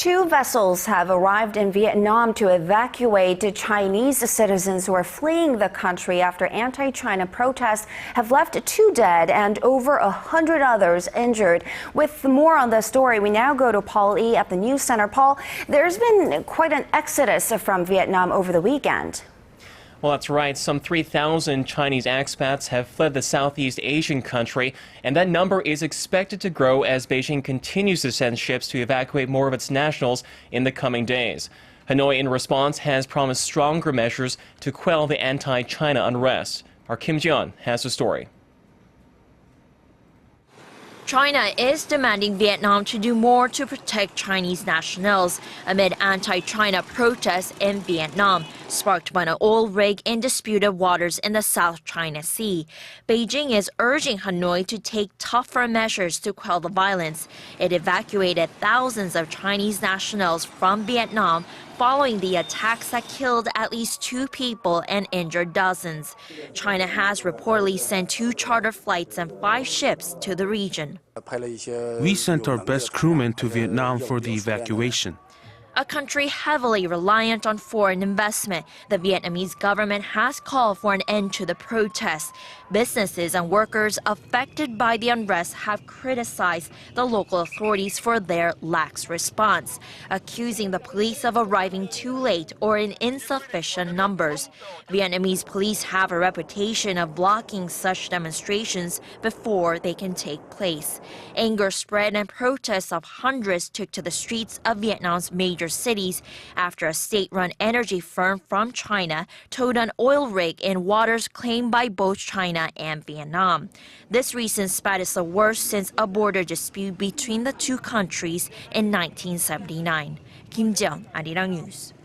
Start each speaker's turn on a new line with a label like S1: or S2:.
S1: Two vessels have arrived in Vietnam to evacuate Chinese citizens who are fleeing the country after anti-China protests have left 2 dead and over 100 others injured. With more on the story, we now go to Paul E. at the News Center. Paul, there's been quite an exodus from Vietnam over the weekend.
S2: Well, that's right. Some 3,000 Chinese expats have fled the Southeast Asian country, and that number is expected to grow as Beijing continues to send ships to evacuate more of its nationals in the coming days. Hanoi, in response, has promised stronger measures to quell the anti-China unrest. Our Kim Ji-yeon has the story.
S3: China is demanding Vietnam to do more to protect Chinese nationals amid anti-China protests in Vietnam, sparked by an oil rig in disputed waters in the South China Sea. Beijing is urging Hanoi to take tougher measures to quell the violence. It evacuated thousands of Chinese nationals from Vietnam following the attacks that killed at least 2 people and injured dozens. China has reportedly sent 2 charter flights and 5 ships to the region.
S4: We sent our best crewmen to Vietnam for the evacuation.
S3: A country heavily reliant on foreign investment, the Vietnamese government has called for an end to the protests. Businesses and workers affected by the unrest have criticized the local authorities for their lax response, accusing the police of arriving too late or in insufficient numbers. Vietnamese police have a reputation of blocking such demonstrations before they can take place. Anger spread and protests of hundreds took to the streets of Vietnam's major cities after a state-run energy firm from China towed an oil rig in waters claimed by both China and Vietnam. This recent spat is the worst since a border dispute between the 2 countries in 1979. Kim Ji-yeon, Arirang News.